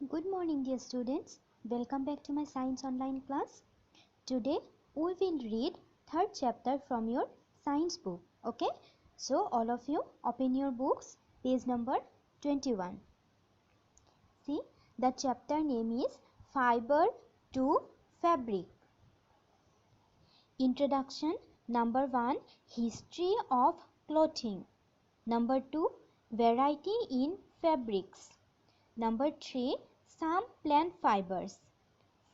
Good morning, dear students. Welcome back to my science online class. Today we will read third chapter from your science book. Okay, so all of you open your books, page number 21. See, the chapter name is Fiber to Fabric. Introduction. Number 1, History of Clothing. Number 2, Variety in Fabrics. Number 3, some plant fibers.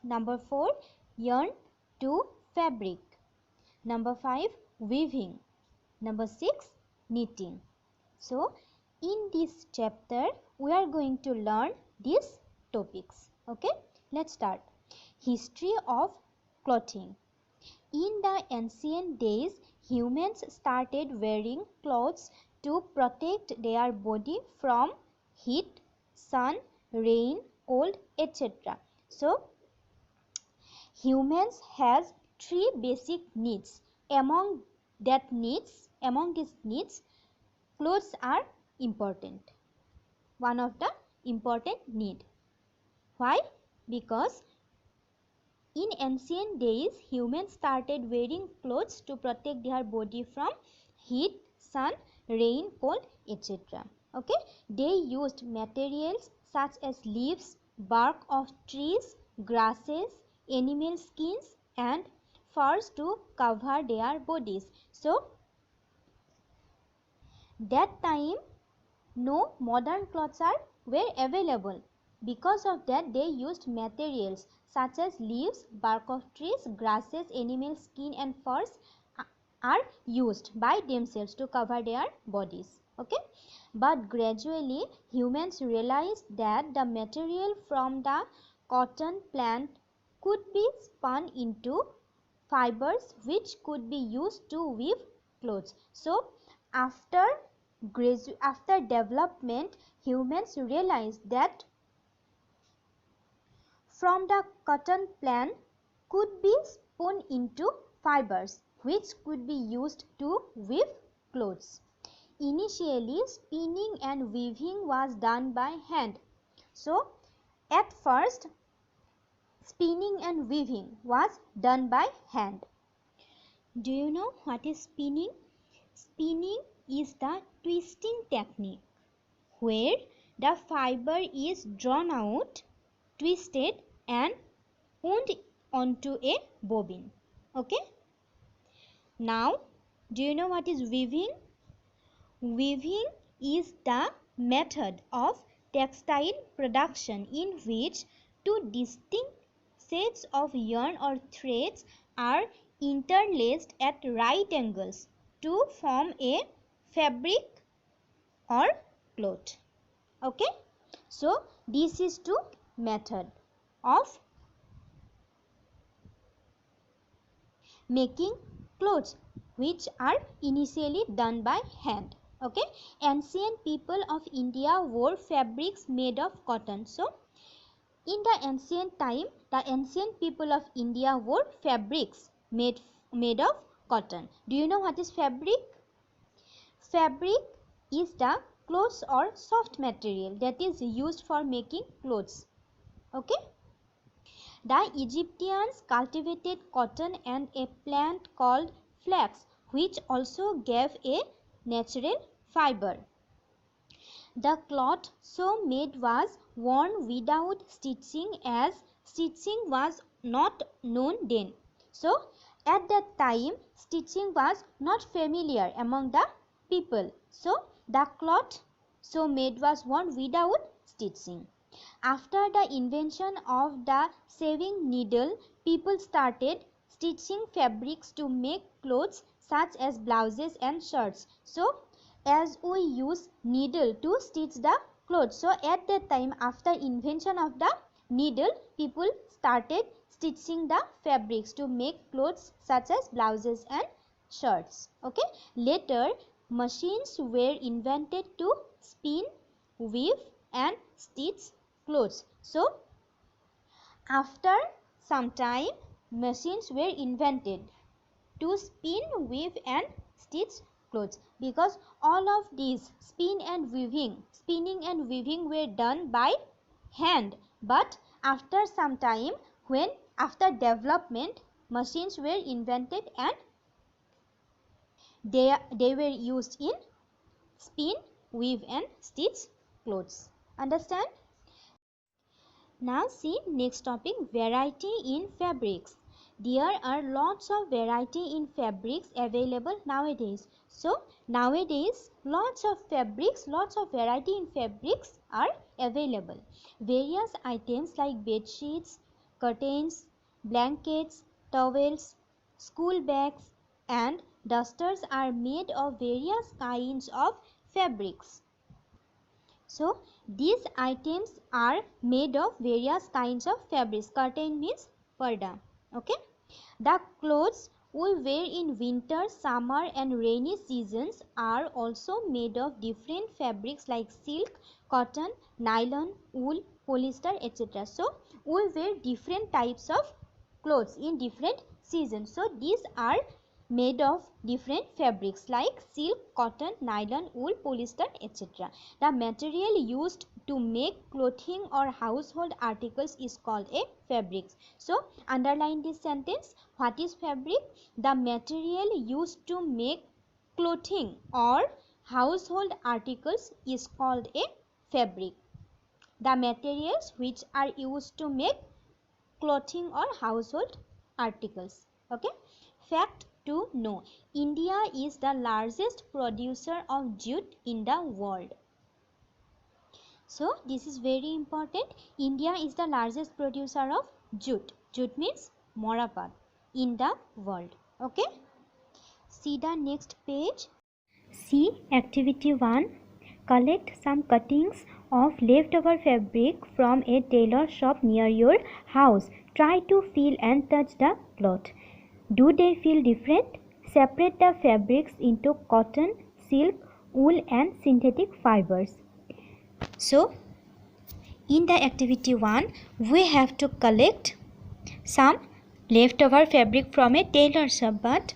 Number 4, yarn to fabric. Number 5, weaving. Number 6, knitting. So, in this chapter, we are going to learn these topics. Okay, let's start. History of clothing. In the ancient days, humans started wearing clothes to protect their body from heat, sun, rain, cold, etc. So, humans has three basic needs. Among these needs, clothes are important. One of the important need. Why? Because in ancient days, humans started wearing clothes to protect their body from heat, sun, rain, cold, etc. Okay, they used materials such as leaves, bark of trees, grasses, animal skins, and furs to cover their bodies. So, that time no modern clothes were available. Because of that, they used materials such as leaves, bark of trees, grasses, animal skin and furs are used by themselves to cover their bodies. Okay, but gradually humans realized that the material from the cotton plant could be spun into fibers which could be used to weave clothes. So after development, humans realized that from the cotton plant could be spun into fibers which could be used to weave clothes. Initially, spinning and weaving was done by hand. So, at first, spinning and weaving was done by hand. Do you know what is spinning? Spinning is the twisting technique where the fiber is drawn out, twisted and wound onto a bobbin. Okay. Now, do you know what is weaving? Weaving is the method of textile production in which two distinct sets of yarn or threads are interlaced at right angles to form a fabric or cloth. Okay, so this is two method of making clothes which are initially done by hand. Okay, ancient people of India wore fabrics made of cotton. So in the ancient time, the ancient people of India wore fabrics made of cotton. Do you know what is fabric? Fabric is the clothes or soft material that is used for making clothes. Okay. The Egyptians cultivated cotton and a plant called flax, which also gave a natural fiber. The cloth so made was worn without stitching, as stitching was not known then. So, at that time, stitching was not familiar among the people. So, the cloth so made was worn without stitching. After the invention of the sewing needle, people started stitching fabrics to make clothes such as blouses and shirts. So, as we use needle to stitch the clothes. So, at that time, after invention of the needle, people started stitching the fabrics to make clothes such as blouses and shirts. Okay. Later, machines were invented to spin, weave and stitch clothes. So, after some time, machines were invented to spin, weave and stitch clothes, because all of these spinning and weaving were done by hand But after some time, when after development, machines were invented and they were used in spin, weave and stitch clothes. Understand? Now see next topic, variety in fabrics. There are lots of variety in fabrics available nowadays. So nowadays lots of variety in fabrics are available. Various items like bed sheets, curtains, blankets, towels, school bags and dusters are made of various kinds of fabrics. So these items are made of various kinds of fabrics. Curtain means parda. Okay. The clothes we wear in winter, summer and rainy seasons are also made of different fabrics like silk, cotton, nylon, wool, polyester, etc. So we wear different types of clothes in different seasons. So these are made of different fabrics like silk, cotton, nylon, wool, polyester, etc. The material used to make clothing or household articles is called a fabric. So underline this sentence. What is fabric? The material used to make clothing or household articles is called a fabric. The materials which are used to make clothing or household articles. Okay. Fact to know. India is the largest producer of jute in the world. So this is very important. India is the largest producer of jute. Jute means morapat in the world. Okay. See the next page. See activity 1. Collect some cuttings of leftover fabric from a tailor shop near your house. Try to feel and touch the cloth. Do they feel different? Separate the fabrics into cotton, silk, wool and synthetic fibers. So, in the activity 1, we have to collect some leftover fabric from a tailor shop, but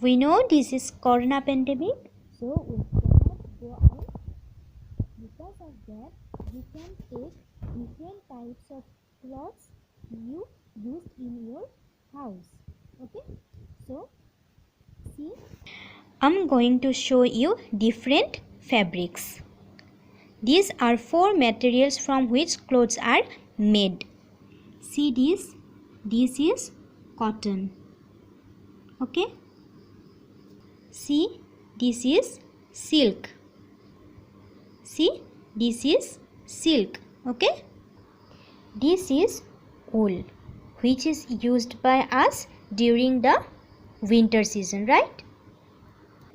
we know this is corona pandemic, so we cannot go out. Because of that, you can take different types of clothes you use in your house. Okay, so see, I'm going to show you different fabrics. These are 4 materials from which clothes are made. See this is cotton. Okay. See, this is silk. See, this is silk. Okay. This is wool, which is used by us during the winter season, right?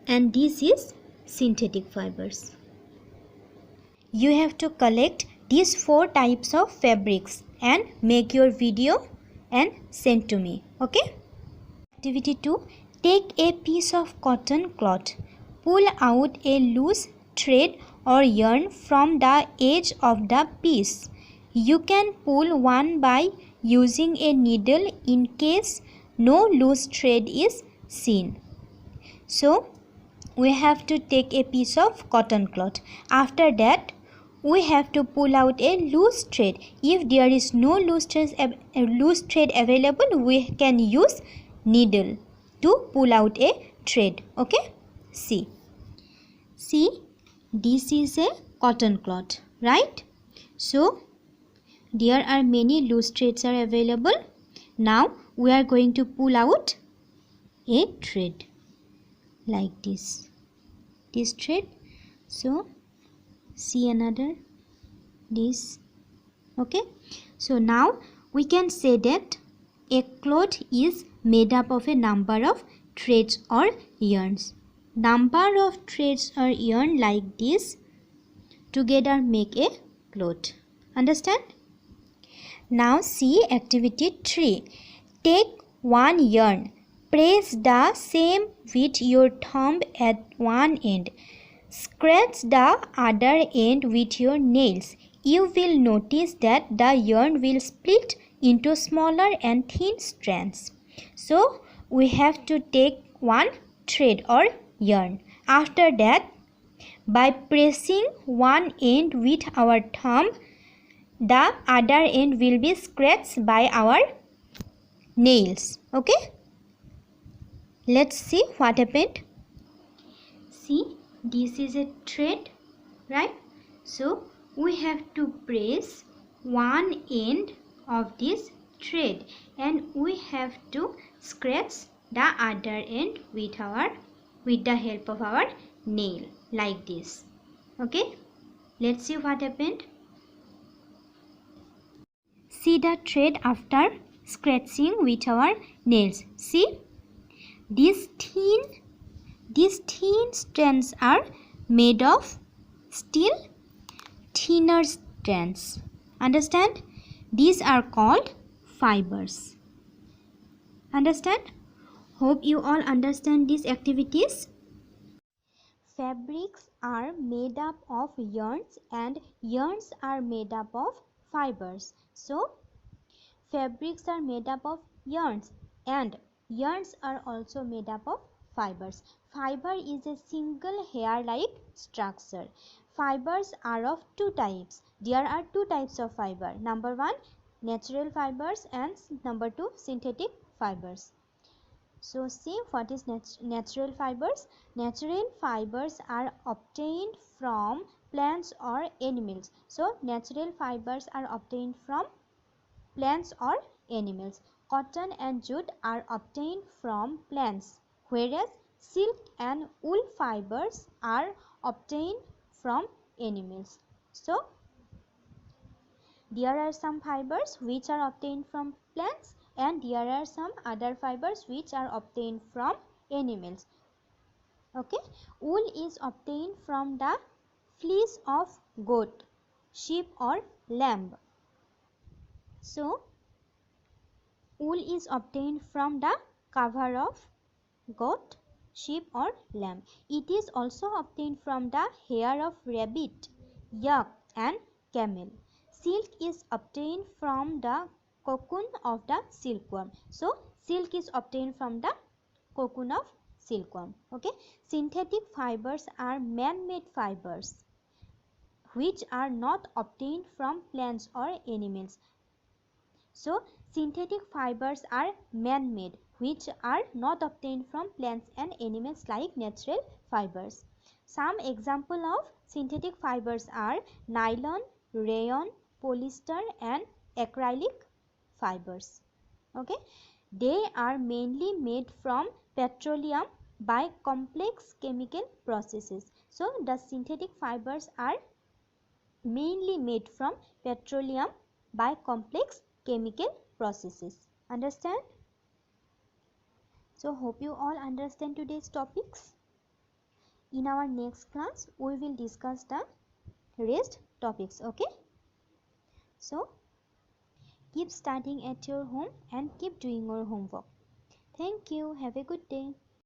And this is synthetic fibers. You have to collect these 4 types of fabrics and make your video and send to me. Okay. Activity 2. Take a piece of cotton cloth. Pull out a loose thread or yarn from the edge of the piece. You can pull one by using a needle in case no loose thread is seen. So, we have to take a piece of cotton cloth. After that, we have to pull out a loose thread. If there is no loose thread available, we can use needle to pull out a thread. Okay. See, this is a cotton cloth, right? So there are many loose threads are available. Now we are going to pull out a thread like this thread. So see another this. Okay, so now we can say that a cloth is made up of a number of threads or yarns. Number of threads or yarn like this together make a cloth. Understand? Now see activity 3. Take one yarn. Press the seam with your thumb at one end. Scratch the other end with your nails. You will notice that the yarn will split into smaller and thin strands. So we have to take one thread or yarn. After that, by pressing one end with our thumb, the other end will be scratched by our nails. Okay, let's see what happened. See, this is a thread, right? So we have to press one end of this thread and we have to scratch the other end with the help of our nail, like this. Okay, let's see what happened. See the thread after scratching with our nails. See, these thin strands are made of still thinner strands. Understand? These are called fibers. Understand? Hope you all understand these activities. Fabrics are made up of yarns and yarns are made up of fibers. So, fabrics are made up of yarns and yarns are also made up of fibers. Fiber is a single hair-like structure. Fibers are of two types. There are two types of fiber. Number one, natural fibers, and number two, synthetic fibers. So see, what is natural fibers? Natural fibers are obtained from plants or animals. So natural fibers are obtained from plants or animals. Cotton and jute are obtained from plants, whereas silk and wool fibers are obtained from animals. So there are some fibers which are obtained from plants and there are some other fibers which are obtained from animals. Okay, wool is obtained from the fleece of goat, sheep or lamb. So wool is obtained from the cover of goat, sheep or lamb. It is also obtained from the hair of rabbit, yak and camel. Silk is obtained from the cocoon of the silkworm. So silk is obtained from the cocoon of silkworm. Okay. Synthetic fibers are man-made fibers which are not obtained from plants or animals. So synthetic fibers are man-made which are not obtained from plants and animals like natural fibers. Some example of synthetic fibers are nylon, rayon, polyester and acrylic fibers. Okay, they are mainly made from petroleum by complex chemical processes. So the synthetic fibers are mainly made from petroleum by complex chemical processes. Understand? So hope you all understand today's topics. In our next class we will discuss the rest topics. Okay, so keep studying at your home and keep doing your homework. Thank you. Have a good day.